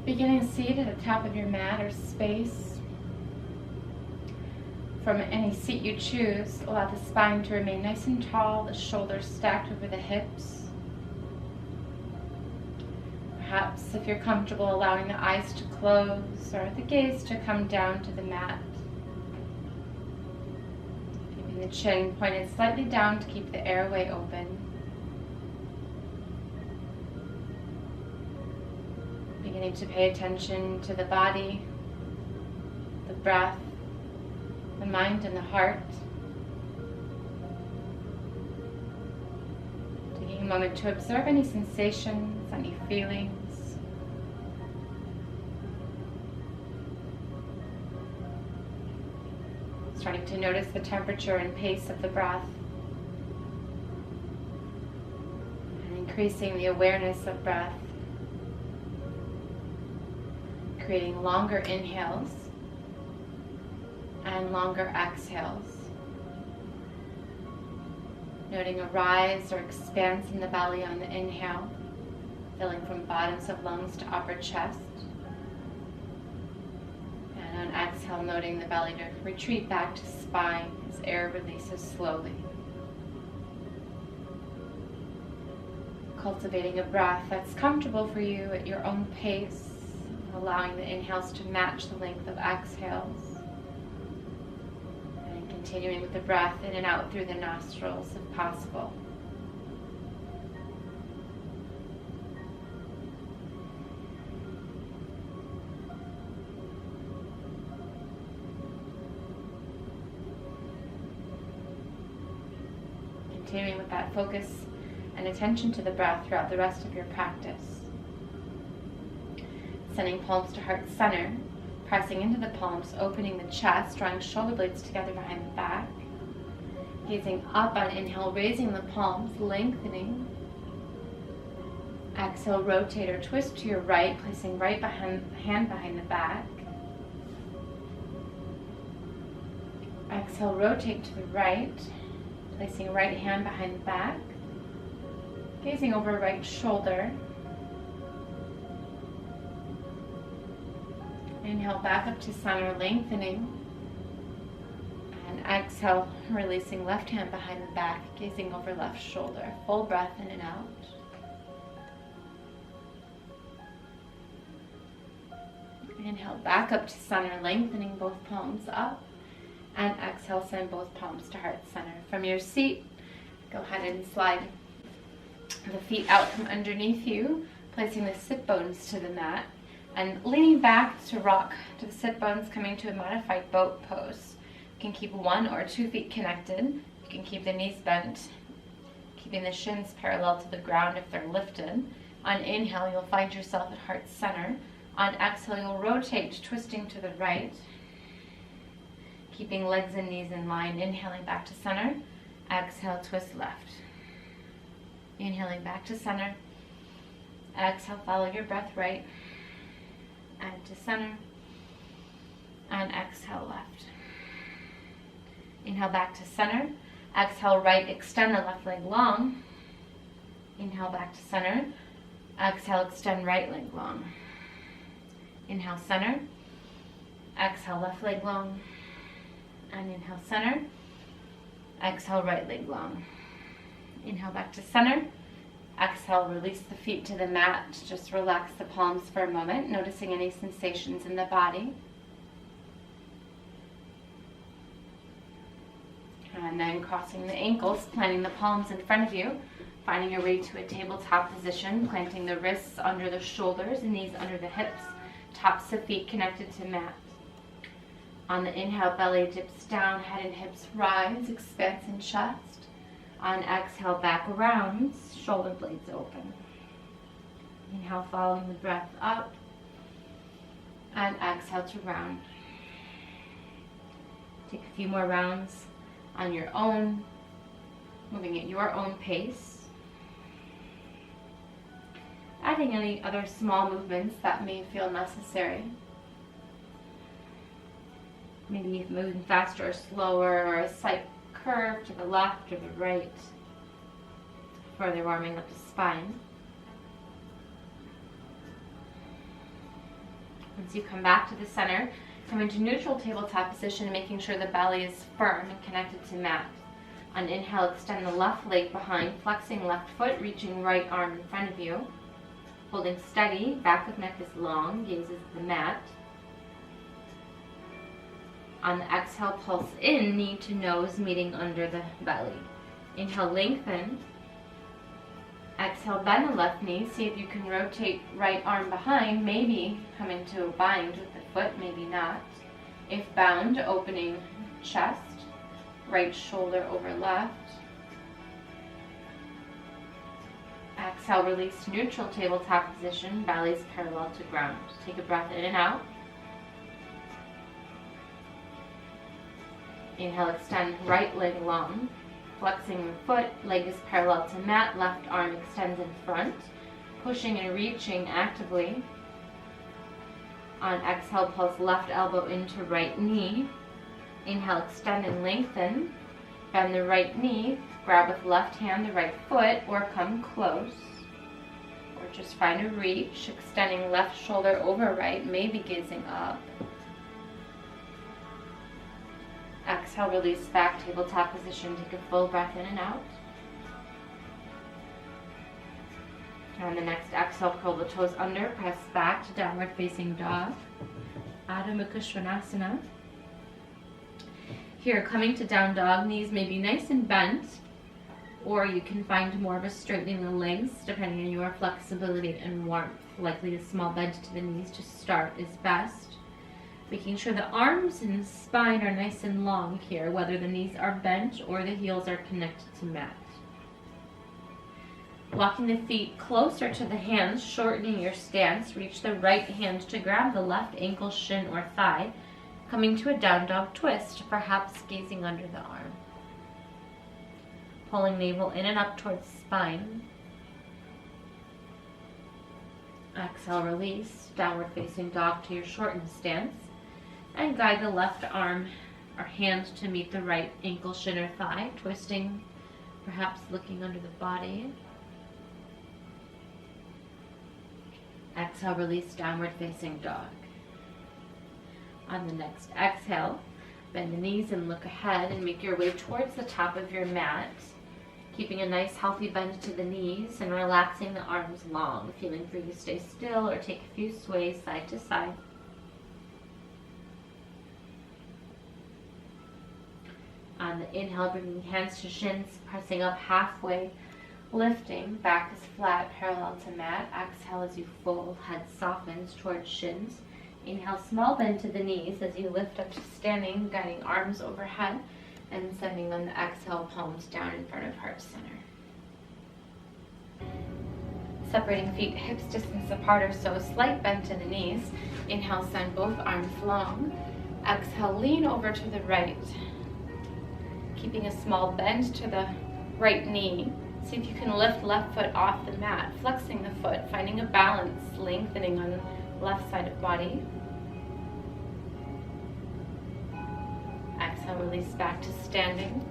Beginning seat at the top of your mat or space. From any seat you choose, allow the spine to remain nice and tall, the shoulders stacked over the hips. Perhaps, if you're comfortable, allowing the eyes to close or the gaze to come down to the mat. Keeping the chin pointed slightly down to keep the airway open. Beginning to pay attention to the body, the breath, the mind and the heart. Taking a moment to observe any sensations, any feelings. Starting to notice the temperature and pace of the breath. And increasing the awareness of breath. Creating longer inhales and longer exhales. Noting a rise or expanse in the belly on the inhale, filling from bottoms of lungs to upper chest. And on exhale, noting the belly to retreat back to spine as air releases slowly. Cultivating a breath that's comfortable for you at your own pace, allowing the inhales to match the length of exhales. And continuing with the breath in and out through the nostrils if possible. Continuing with that focus and attention to the breath throughout the rest of your practice. Sending palms to heart center, pressing into the palms, opening the chest, drawing shoulder blades together behind the back. Gazing up on inhale, raising the palms, lengthening. Exhale, rotate or twist to your right, placing hand behind the back. Exhale, rotate to the right, placing right hand behind the back. Gazing over right shoulder. Inhale back up to center, lengthening. And exhale, releasing left hand behind the back, gazing over left shoulder. Full breath in and out. Inhale back up to center, lengthening both palms up. And exhale, send both palms to heart center. From your seat, go ahead and slide the feet out from underneath you, placing the sit bones to the mat. And leaning back to rock to the sit bones, coming to a modified boat pose. You can keep 1 or 2 feet connected. You can keep the knees bent, keeping the shins parallel to the ground if they're lifted. On inhale, you'll find yourself at heart center. On exhale, you'll rotate, twisting to the right, keeping legs and knees in line. Inhaling back to center. Exhale, twist left. Inhaling back to center. Exhale, follow your breath right. And to center, and exhale left. Inhale back to center, exhale right, extend the left leg long. Inhale back to center, exhale extend right leg long. Inhale center, exhale left leg long, and inhale center, exhale right leg long. Inhale back to center. Exhale, release the feet to the mat. Just relax the palms for a moment, noticing any sensations in the body. And then crossing the ankles, planting the palms in front of you, finding your way to a tabletop position, planting the wrists under the shoulders, knees under the hips, tops of feet connected to mat. On the inhale, belly dips down, head and hips rise, expanse in chest. On exhale, back around, shoulder blades open. Inhale, following the breath up. And exhale to round. Take a few more rounds on your own, moving at your own pace. Adding any other small movements that may feel necessary. Maybe moving faster or slower, or a slight curve to the left or the right, further warming up the spine. Once you come back to the center, come into neutral tabletop position, making sure the belly is firm and connected to mat. On inhale, extend the left leg behind, flexing left foot, reaching right arm in front of you. Holding steady, back of neck is long, gaze is the mat. On the exhale, pulse in, knee to nose meeting under the belly. Inhale, lengthen. Exhale, bend the left knee. See if you can rotate right arm behind, maybe come into a bind with the foot, maybe not. If bound, opening chest, right shoulder over left. Exhale, release to neutral tabletop position, belly's parallel to ground. Take a breath in and out. Inhale, extend right leg long. Flexing the foot, leg is parallel to mat, left arm extends in front. Pushing and reaching actively. On exhale, pulse left elbow into right knee. Inhale, extend and lengthen. Bend the right knee, grab with left hand the right foot, or come close. Or just find a reach, extending left shoulder over right, maybe gazing up. Exhale, release back, tabletop position. Take a full breath in and out. On the next exhale, curl the toes under, press back to downward facing dog. Adho Mukha Svanasana. Here, coming to down dog, knees may be nice and bent, or you can find more of a straightening the legs, depending on your flexibility and warmth. Likely a small bend to the knees to start is best. Making sure the arms and spine are nice and long here, whether the knees are bent or the heels are connected to mat. Walking the feet closer to the hands, shortening your stance, reach the right hand to grab the left ankle, shin, or thigh, coming to a down dog twist, perhaps gazing under the arm. Pulling navel in and up towards spine. Exhale, release, downward facing dog to your shortened stance. And guide the left arm or hand to meet the right ankle, shin, or thigh, twisting, perhaps looking under the body. Exhale, release, downward facing dog. On the next exhale, bend the knees and look ahead and make your way towards the top of your mat, keeping a nice healthy bend to the knees and relaxing the arms long, feeling free to stay still or take a few sways side to side. On the inhale, bringing hands to shins, pressing up halfway, lifting, back is flat, parallel to mat. Exhale as you fold, head softens towards shins. Inhale, small bend to the knees as you lift up to standing, guiding arms overhead, and sending on the exhale, palms down in front of heart center. Separating feet hips distance apart or so, slight bend to the knees. Inhale, send both arms long. Exhale, lean over to the right. Keeping a small bend to the right knee. See if you can lift left foot off the mat, flexing the foot, finding a balance, lengthening on the left side of body. Exhale, release back to standing.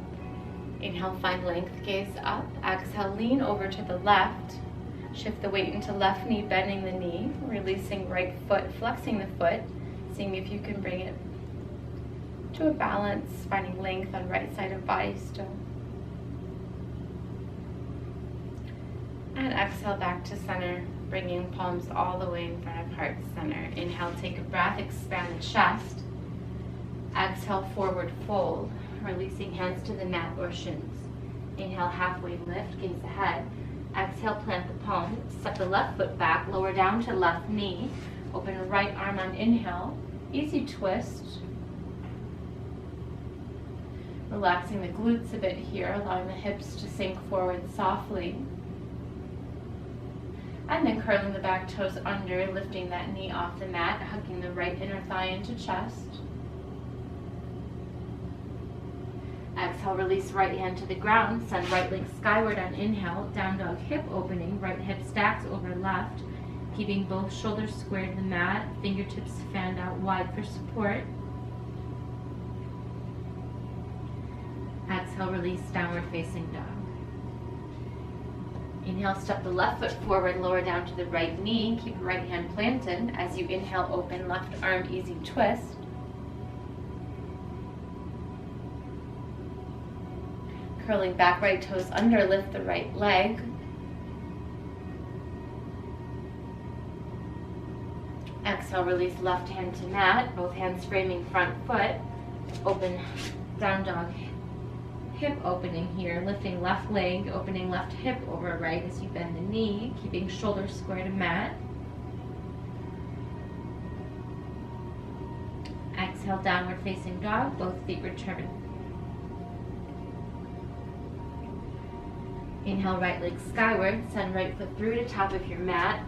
Inhale, find length, gaze up. Exhale, lean over to the left. Shift the weight into left knee, bending the knee, releasing right foot, flexing the foot, seeing if you can bring it to a balance, finding length on right side of body still. And exhale back to center, bringing palms all the way in front of heart center. Inhale, take a breath, expand the chest. Exhale, forward fold, releasing hands to the mat or shins. Inhale, halfway lift, gaze ahead. Exhale, plant the palm, step the left foot back, lower down to left knee. Open right arm on inhale, easy twist. Relaxing the glutes a bit here, allowing the hips to sink forward softly. And then curling the back toes under, lifting that knee off the mat, hugging the right inner thigh into chest. Exhale, release right hand to the ground, send right leg skyward on inhale, down dog hip opening, right hip stacks over left, keeping both shoulders squared to the mat, fingertips fanned out wide for support. Exhale, release, downward facing dog. Inhale, step the left foot forward, lower down to the right knee. Keep right hand planted. As you inhale, open left arm, easy twist. Curling back right toes under, lift the right leg. Exhale, release left hand to mat, both hands framing front foot. Open down dog, hip opening here, lifting left leg, opening left hip over right as you bend the knee, keeping shoulders square to mat. Exhale, downward facing dog, both feet return. Inhale, right leg skyward, send right foot through to top of your mat.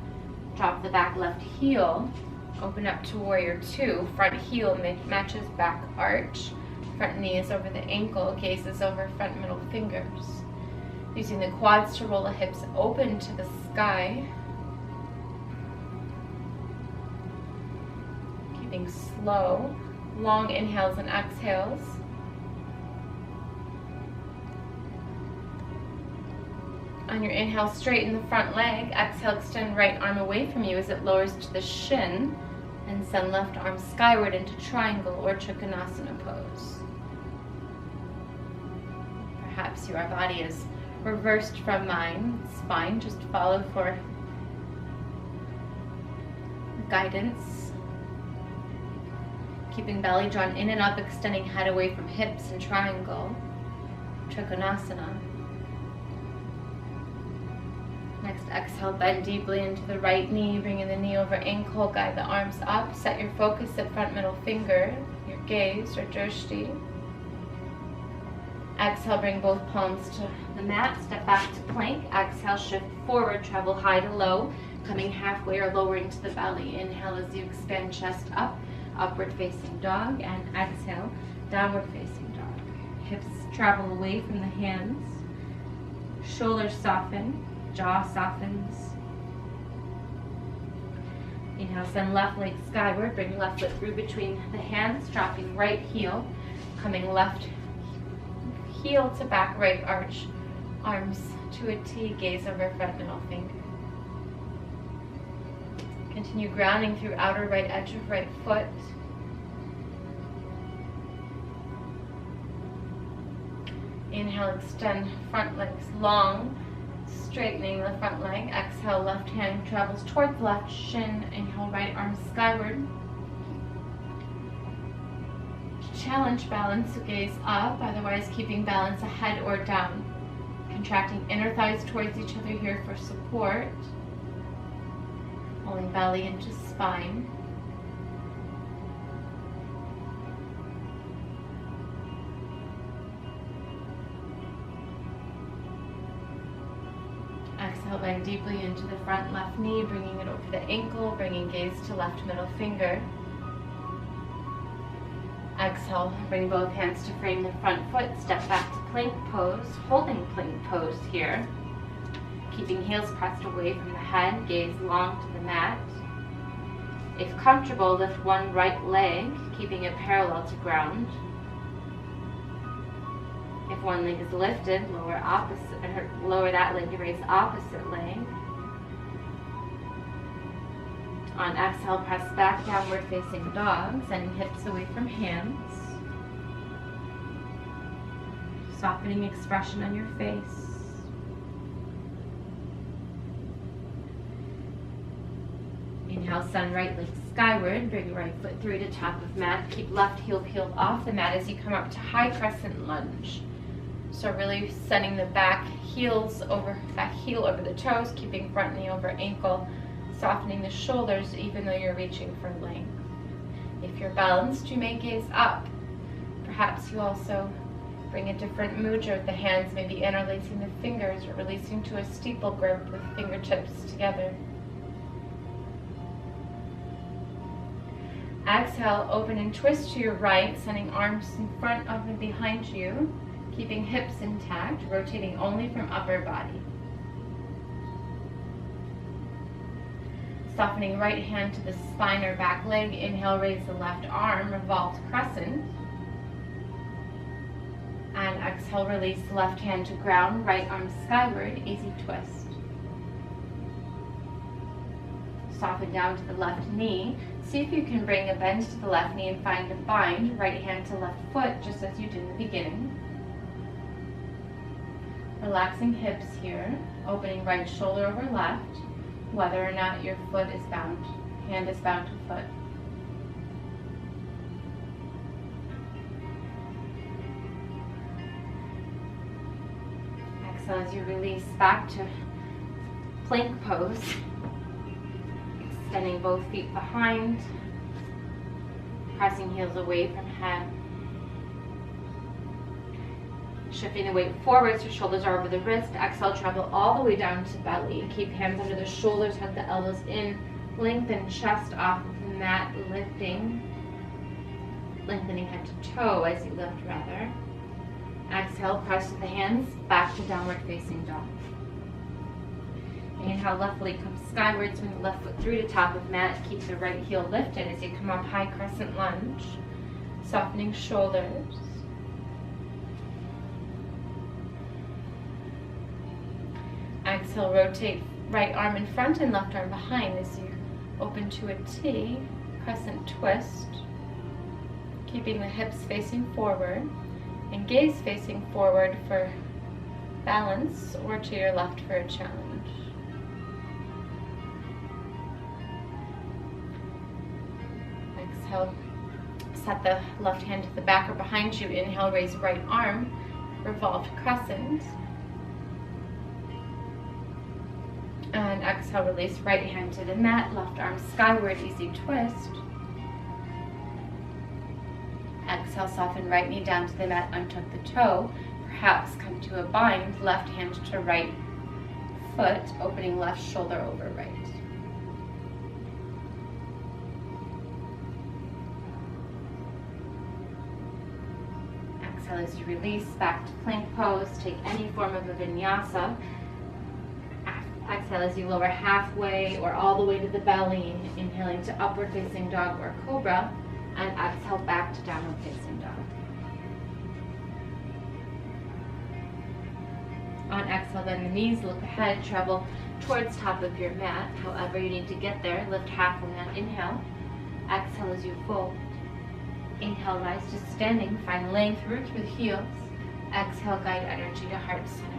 Drop the back left heel. Open up to warrior two. Front heel matches back arch. Front knee is over the ankle, gaze is over front middle fingers. Using the quads to roll the hips open to the sky. Keeping slow, long inhales and exhales. On your inhale, straighten the front leg. Exhale, extend right arm away from you as it lowers to the shin. And send left arm skyward into triangle or Trikonasana pose. Perhaps your body is reversed from mine. Spine, just follow for guidance. Keeping belly drawn in and up, extending head away from hips in triangle. Trikonasana. Next, exhale, bend deeply into the right knee, bringing the knee over ankle, guide the arms up, set your focus at front middle finger, your gaze or drishti. Exhale, bring both palms to the mat, step back to plank. Exhale, shift forward, travel high to low, coming halfway or lowering to the belly. Inhale as you expand chest up, upward facing dog, and exhale, downward facing dog. Hips travel away from the hands, shoulders soften. Jaw softens. Inhale, send left leg skyward. Bring left foot through between the hands, dropping right heel. Coming left heel to back right arch. Arms to a T, gaze over front middle finger. Continue grounding through outer right edge of right foot. Inhale, extend front legs long. Straightening the front leg. Exhale, left hand travels towards left shin. Inhale, right arm skyward. Challenge balance, so gaze up, otherwise keeping balance ahead or down. Contracting inner thighs towards each other here for support. Pulling belly into spine. Exhale, bend deeply into the front left knee, bringing it over the ankle, bringing gaze to left middle finger. Exhale, bring both hands to frame the front foot, step back to plank pose, holding plank pose here. Keeping heels pressed away from the head, gaze long to the mat. If comfortable, lift one right leg, keeping it parallel to ground. If one leg is lifted, lower that leg to raise opposite leg. On exhale, press back, downward facing dog, sending hips away from hands. Softening expression on your face. Inhale, send right leg skyward, bring right foot through to top of mat. Keep left heel peeled off the mat as you come up to high crescent lunge. So really sending the back heel over the toes, keeping front knee over ankle, softening the shoulders even though you're reaching for length. If you're balanced, you may gaze up. Perhaps you also bring a different mudra with the hands, maybe interlacing the fingers or releasing to a steeple grip with fingertips together. Exhale, open and twist to your right, sending arms in front of and behind you, keeping hips intact, rotating only from upper body. Softening right hand to the spine or back leg. Inhale, raise the left arm, revolve crescent. And exhale, release the left hand to ground, right arm skyward, easy twist. Soften down to the left knee. See if you can bring a bend to the left knee and find a bind, right hand to left foot, just as you did in the beginning. Relaxing hips here, opening right shoulder over left, whether or not your foot is bound, hand is bound to foot. Exhale as you release back to plank pose. Extending both feet behind, pressing heels away from head. Shifting the weight forward so shoulders are over the wrist. Exhale, travel all the way down to belly. Keep hands under the shoulders, hug the elbows in. Lengthen chest off of the mat, lifting. Lengthening head to toe as you lift, rather. Exhale, press the hands back to downward facing dog. Inhale, left leg comes skyward, swing the left foot through to top of mat. Keep the right heel lifted as you come up high crescent lunge. Softening shoulders. Exhale, rotate right arm in front and left arm behind as you open to a T, crescent twist. Keeping the hips facing forward and gaze facing forward for balance or to your left for a challenge. Exhale, set the left hand to the back or behind you. Inhale, raise right arm, revolved crescent. And exhale, release right hand to the mat, left arm skyward, easy twist. Exhale, soften right knee down to the mat, untuck the toe. Perhaps come to a bind, left hand to right foot, opening left shoulder over right. Exhale as you release back to plank pose. Take any form of a vinyasa. Exhale as you lower halfway or all the way to the belly, inhaling to upward facing dog or cobra, and exhale back to downward facing dog. On exhale, bend the knees, look ahead, travel towards top of your mat. However you need to get there, lift half on that inhale. Exhale as you fold. Inhale, rise to standing, find length, root through the heels. Exhale, guide energy to heart center.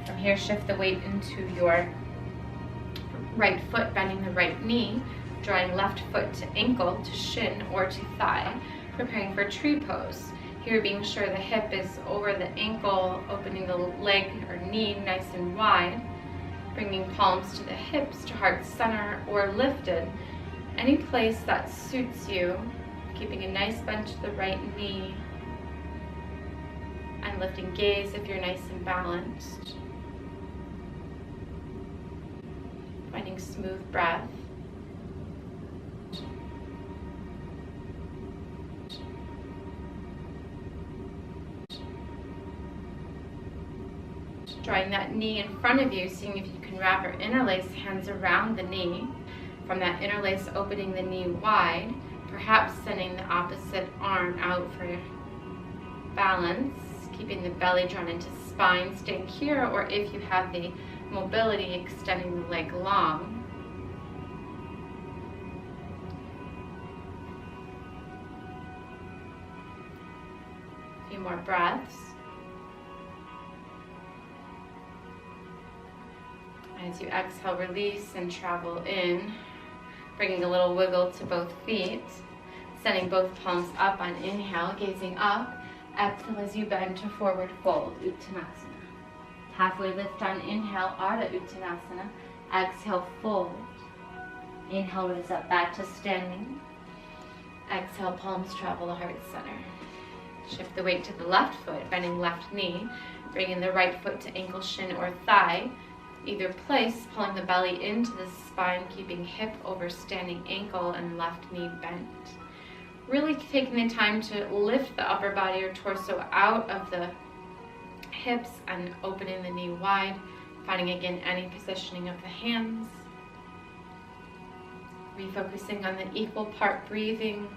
From here, shift the weight into your right foot, bending the right knee, drawing left foot to ankle, to shin, or to thigh, preparing for tree pose. Here, being sure the hip is over the ankle, opening the leg or knee nice and wide, bringing palms to the hips, to heart center, or lifted. Any place that suits you, keeping a nice bend to the right knee, and lifting gaze if you're nice and balanced. Finding smooth breath. Drawing that knee in front of you, seeing if you can wrap or interlace hands around the knee. From that interlace, opening the knee wide, perhaps sending the opposite arm out for balance, keeping the belly drawn into spine, staying here, or if you have the mobility, extending the leg long. A few more breaths. As you exhale, release and travel in, bringing a little wiggle to both feet, sending both palms up on inhale, gazing up. Exhale as you bend to forward fold, Uttanasana. Halfway lift on inhale, Ardha Uttanasana. Exhale, fold. Inhale, raise up back to standing. Exhale, palms travel to heart center. Shift the weight to the left foot, bending left knee, bringing the right foot to ankle, shin, or thigh. Either place, pulling the belly into the spine, keeping hip over standing ankle and left knee bent. Really taking the time to lift the upper body or torso out of the hips and opening the knee wide, finding again any positioning of the hands. Refocusing on the equal part breathing.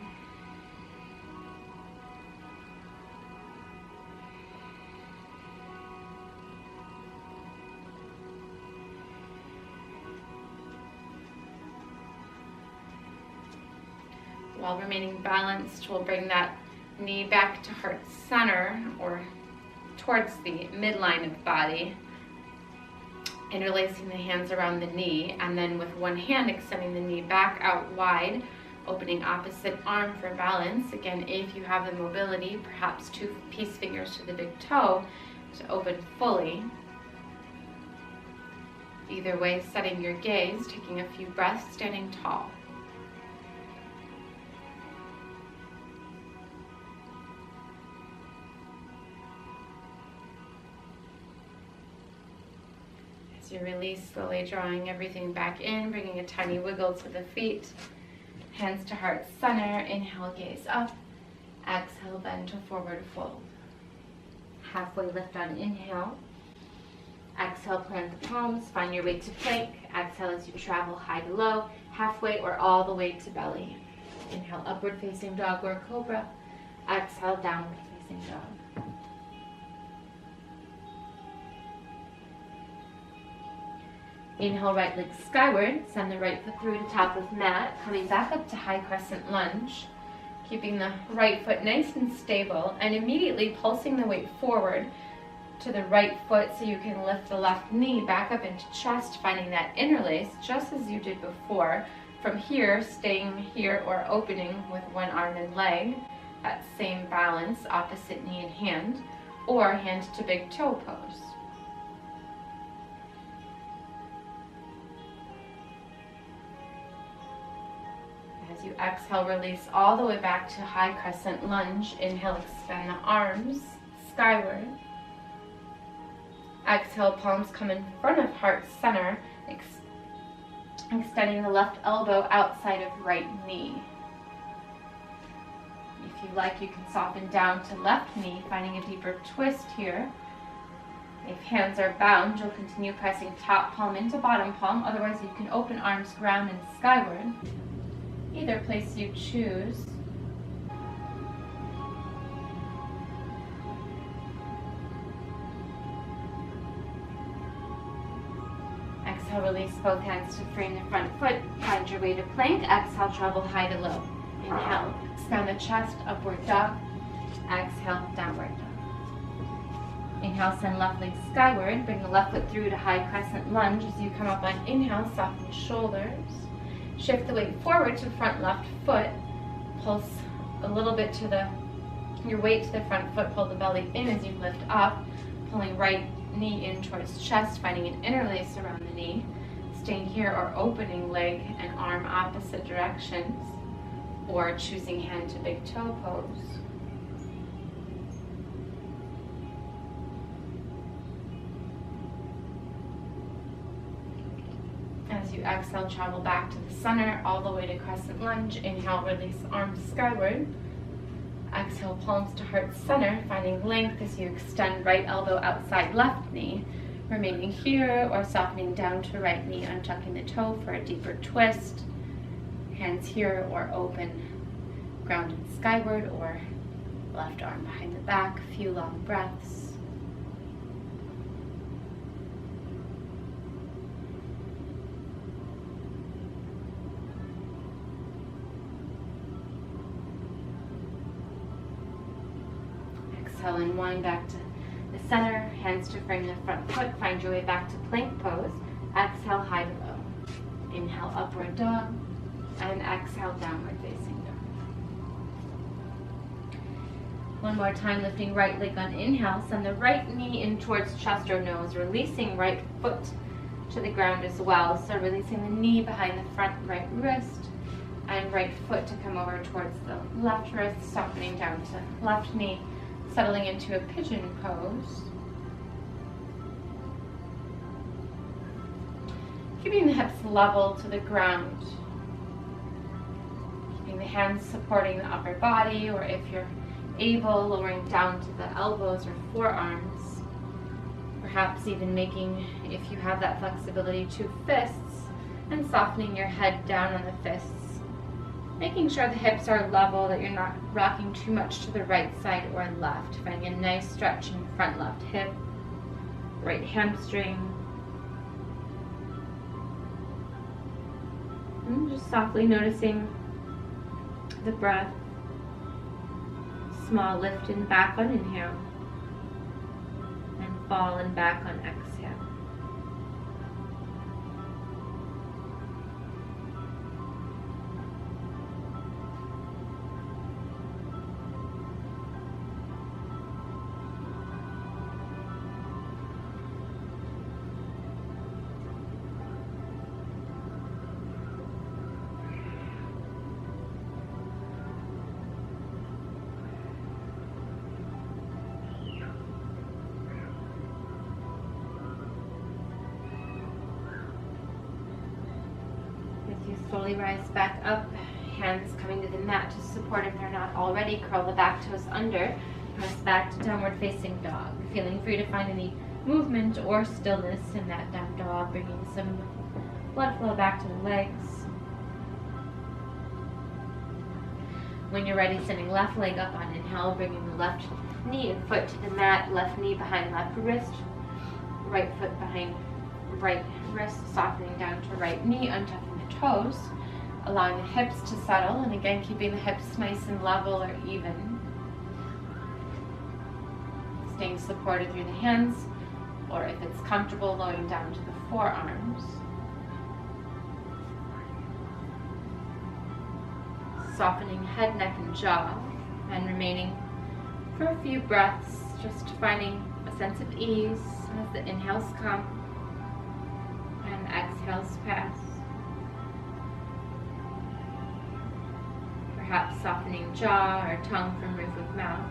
While remaining balanced, we'll bring that knee back to heart center or towards the midline of body, interlacing the hands around the knee, and then with one hand extending the knee back out wide, opening opposite arm for balance. Again, if you have the mobility, perhaps 2 peace fingers to the big toe to open fully. Either way, setting your gaze, taking a few breaths, standing tall. As you release, slowly drawing everything back in, bringing a tiny wiggle to the feet. Hands to heart center. Inhale, gaze up. Exhale, bend to forward fold. Halfway lift on inhale. Exhale, plant the palms. Find your way to plank. Exhale as you travel high to low, halfway or all the way to belly. Inhale, upward facing dog or cobra. Exhale, downward facing dog. Inhale, right leg skyward. Send the right foot through to top of mat. Coming back up to high crescent lunge. Keeping the right foot nice and stable and immediately pulsing the weight forward to the right foot so you can lift the left knee back up into chest, finding that interlace just as you did before. From here, staying here or opening with one arm and leg. That same balance, opposite knee and hand, or hand to big toe pose. As you exhale, release all the way back to high crescent lunge. Inhale, extend the arms skyward. Exhale, palms come in front of heart center, extending the left elbow outside of right knee. If you like, you can soften down to left knee, finding a deeper twist here. If hands are bound, you'll continue pressing top palm into bottom palm. Otherwise, you can open arms ground and skyward. Either place you choose. Exhale, release both hands to frame the front foot. Find your way to plank. Exhale, travel high to low. Inhale, expand the chest, upward dog. Exhale, downward dog. Inhale, send left leg skyward. Bring the left foot through to high crescent lunge. As you come up on inhale, soften shoulders. Shift the weight forward to front left foot. Pulse a little bit to your weight to the front foot. Pull the belly in as you lift up. Pulling right knee in towards chest, finding an interlace around the knee. Staying here or opening leg and arm opposite directions. Or choosing hand to big toe pose. As you exhale, travel back to the center, all the way to crescent lunge. Inhale, release arms skyward. Exhale, palms to heart center, finding length as you extend right elbow outside left knee. Remaining here or softening down to right knee, untucking the toe for a deeper twist. Hands here or open, ground and skyward, or left arm behind the back. A few long breaths. Exhale and wind back to the center, hands to frame the front foot. Find your way back to plank pose. Exhale, high to low. Inhale, upward dog, and exhale, downward facing dog. One more time, lifting right leg on inhale. Send the right knee in towards chest or nose, releasing right foot to the ground as well. So releasing the knee behind the front right wrist, and right foot to come over towards the left wrist, softening down to left knee. Settling into a pigeon pose. Keeping the hips level to the ground. Keeping the hands supporting the upper body, or if you're able, lowering down to the elbows or forearms. Perhaps even making, if you have that flexibility, 2 fists, and softening your head down on the fists. Making sure the hips are level, that you're not rocking too much to the right side or left. Finding a nice stretch in front left hip, right hamstring. And just softly noticing the breath. Small lift and back on inhale, and fall and back on exhale. Slowly rise back up, hands coming to the mat to support if they're not already. Curl the back toes under, press back to downward facing dog. Feeling free to find any movement or stillness in that down dog, bringing some blood flow back to the legs. When you're ready, sending left leg up on inhale, bringing the left knee and foot to the mat, left knee behind left wrist, right foot behind right wrist, softening down to right knee, untucking toes, allowing the hips to settle, and again keeping the hips nice and level or even. Staying supported through the hands, or if it's comfortable, lowering down to the forearms. Softening head, neck, and jaw, and remaining for a few breaths, just finding a sense of ease as the inhales come and the exhales pass. Perhaps softening jaw or tongue from roof of mouth.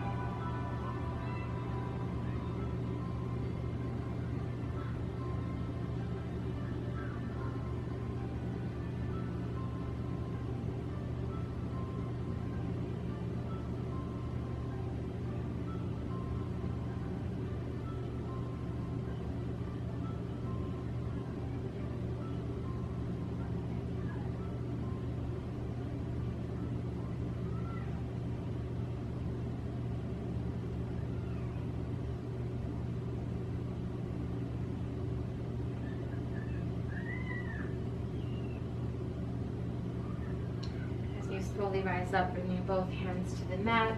Slowly rise up, bringing both hands to the mat,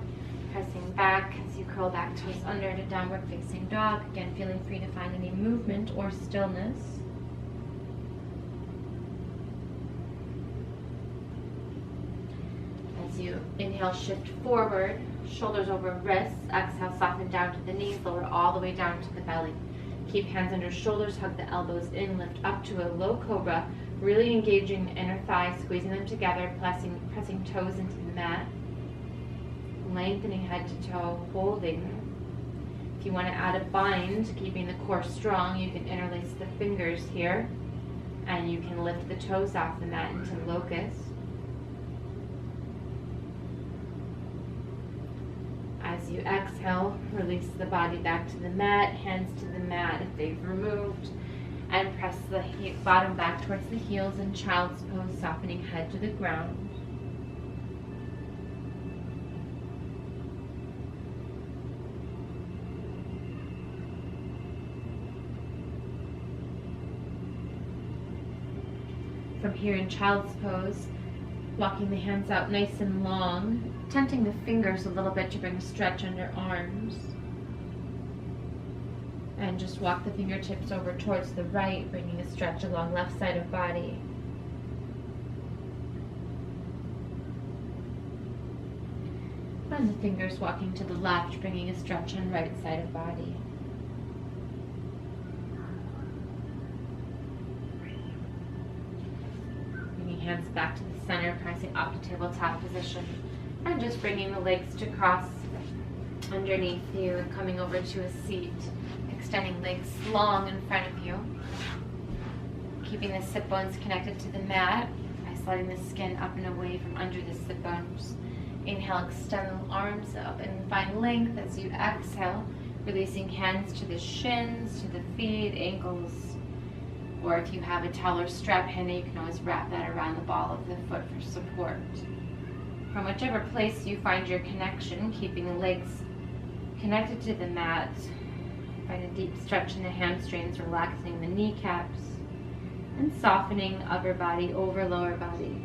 pressing back as you curl back toes under to downward facing dog. Again, feeling free to find any movement or stillness. As you inhale, shift forward, shoulders over wrists. Exhale, soften down to the knees, lower all the way down to the belly. Keep hands under shoulders, hug the elbows in, lift up to a low cobra. Really engaging the inner thighs, squeezing them together, pressing toes into the mat. Lengthening head to toe, holding. If you want to add a bind, keeping the core strong, you can interlace the fingers here. And you can lift the toes off the mat into locust. As you exhale, release the body back to the mat, hands to the mat if they've removed. And press the bottom back towards the heels in child's pose, softening head to the ground. From here in child's pose, walking the hands out nice and long, tenting the fingers a little bit to bring a stretch under arms. And just walk the fingertips over towards the right, bringing a stretch along left side of body. And the fingers walking to the left, bringing a stretch on right side of body. Bringing hands back to the center, pressing up to tabletop position. And just bringing the legs to cross underneath you and coming over to a seat. Extending legs long in front of you. Keeping the sit bones connected to the mat by sliding the skin up and away from under the sit bones. Inhale, extend the arms up and find length as you exhale, releasing hands to the shins, to the feet, ankles, or if you have a taller strap handy, you can always wrap that around the ball of the foot for support. From whichever place you find your connection, keeping the legs connected to the mat. Find a deep stretch in the hamstrings, relaxing the kneecaps, and softening upper body over lower body.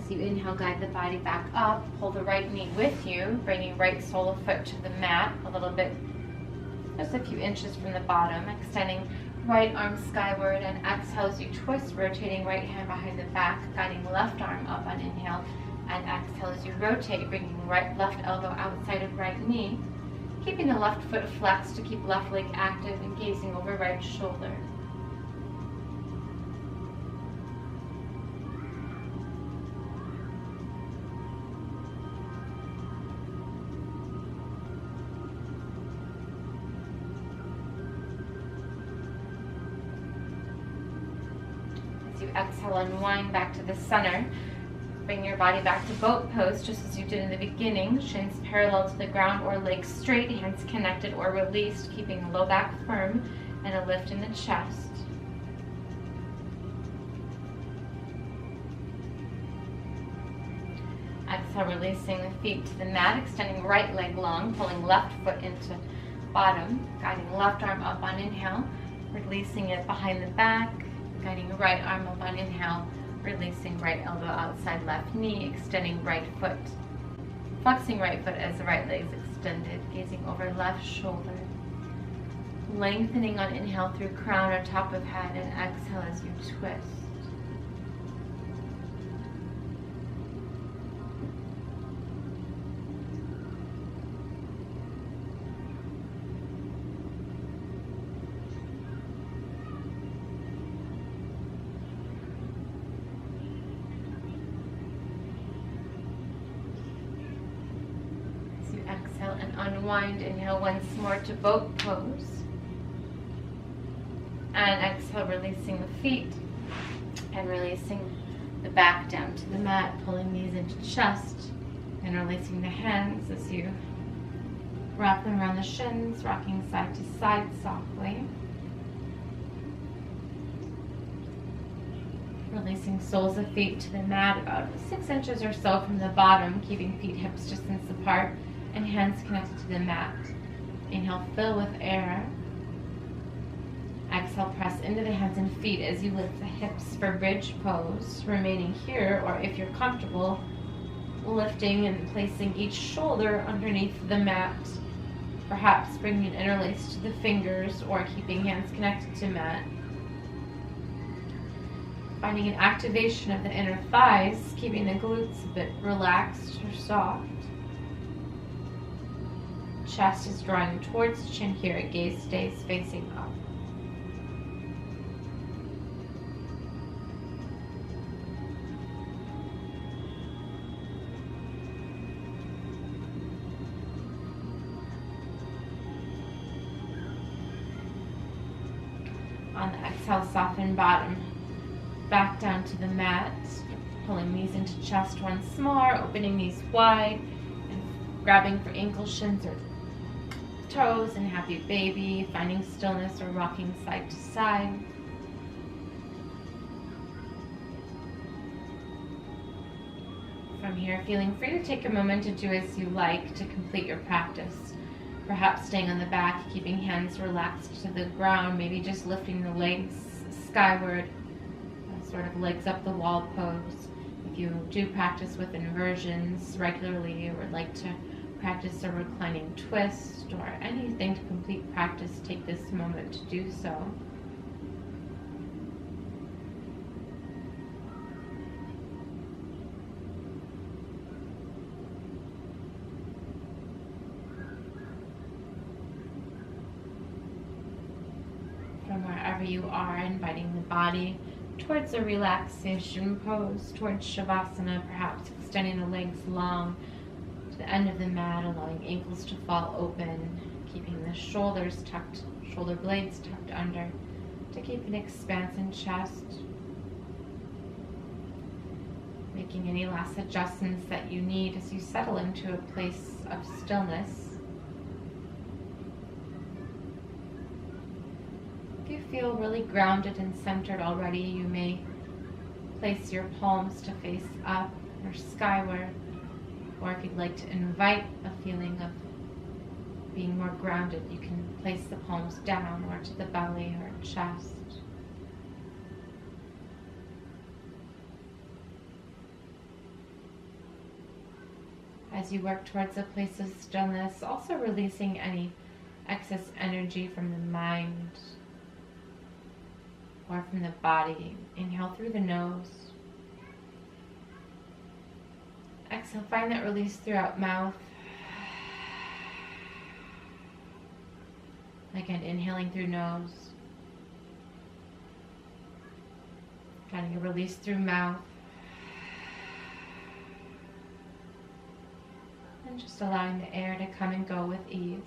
As you inhale, guide the body back up. Pull the right knee with you, bringing right sole of foot to the mat a little bit, just a few inches from the bottom. Extending right arm skyward, and exhale as you twist, rotating right hand behind the back, guiding left arm up on inhale, and exhale as you rotate, bringing left elbow outside of right knee, keeping the left foot flexed to keep left leg active and gazing over right shoulder. As you exhale, unwind back to the center. Bring your body back to boat pose, just as you did in the beginning. Shins parallel to the ground or legs straight, hands connected or released, keeping the low back firm and a lift in the chest. Exhale, releasing the feet to the mat, extending right leg long, pulling left foot into bottom, guiding left arm up on inhale, releasing it behind the back, guiding right arm up on inhale, releasing right elbow outside left knee, extending right foot, flexing right foot as the right leg is extended, gazing over left shoulder, lengthening on inhale through crown or top of head, and exhale as you twist. Exhale and unwind. Inhale once more to boat pose. And exhale, releasing the feet and releasing the back down to the mat, pulling knees into chest and releasing the hands as you wrap them around the shins, rocking side to side softly. Releasing soles of feet to the mat about 6 inches or so from the bottom, keeping feet hips distance apart and hands connected to the mat. Inhale, fill with air. Exhale, press into the hands and feet as you lift the hips for bridge pose, remaining here, or if you're comfortable, lifting and placing each shoulder underneath the mat, perhaps bringing an interlace to the fingers or keeping hands connected to mat. Finding an activation of the inner thighs, keeping the glutes a bit relaxed or soft. Chest is drawing towards chin here, gaze stays facing up. On the exhale, soften bottom back down to the mat, pulling knees into chest once more, opening knees wide and grabbing for ankle, shins, or toes and happy baby, finding stillness or rocking side to side. From here, feeling free to take a moment to do as you like to complete your practice. Perhaps staying on the back, keeping hands relaxed to the ground, maybe just lifting the legs skyward, sort of legs up the wall pose. If you do practice with inversions regularly or would like to practice a reclining twist or anything to complete practice, take this moment to do so. From wherever you are, inviting the body towards a relaxation pose, towards Shavasana, perhaps extending the legs long to the end of the mat, allowing ankles to fall open, keeping the shoulders tucked, shoulder blades tucked under to keep an expanse in chest. Making any last adjustments that you need as you settle into a place of stillness. If you feel really grounded and centered already, you may place your palms to face up or skyward, or if you'd like to invite a feeling of being more grounded, you can place the palms down or to the belly or chest. as you work towards a place of stillness, also releasing any excess energy from the mind or from the body. Inhale through the nose. Exhale, find that release throughout mouth. Again, inhaling through nose. Finding a release through mouth. And just allowing the air to come and go with ease.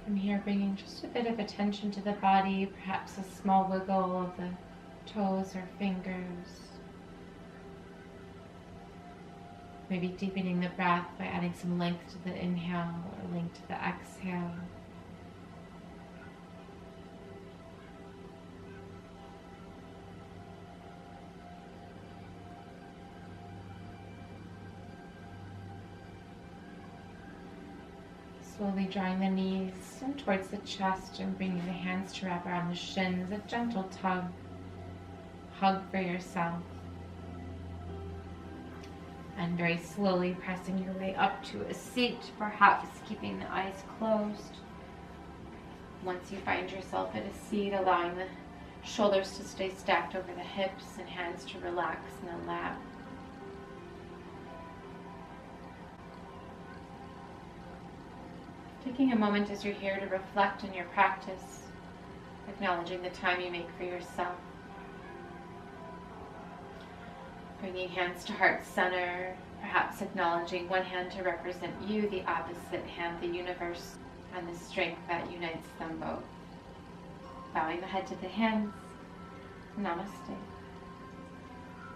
From here, bringing just a bit of attention to the body, perhaps a small wiggle of the toes or fingers. Maybe deepening the breath by adding some length to the inhale or length to the exhale. Slowly drawing the knees in towards the chest and bringing the hands to wrap around the shins, a gentle hug for yourself. And very slowly pressing your way up to a seat, perhaps keeping the eyes closed. Once you find yourself at a seat, allowing the shoulders to stay stacked over the hips and hands to relax in the lap. Taking a moment as you're here to reflect on your practice, acknowledging the time you make for yourself. Bringing hands to heart center, perhaps acknowledging one hand to represent you, the opposite hand, the universe, and the strength that unites them both. Bowing the head to the hands. Namaste.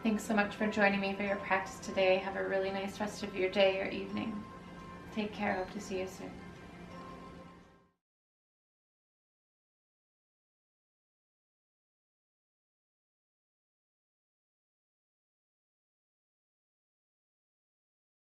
Thanks so much for joining me for your practice today. Have a really nice rest of your day or evening. Take care. Hope to see you soon.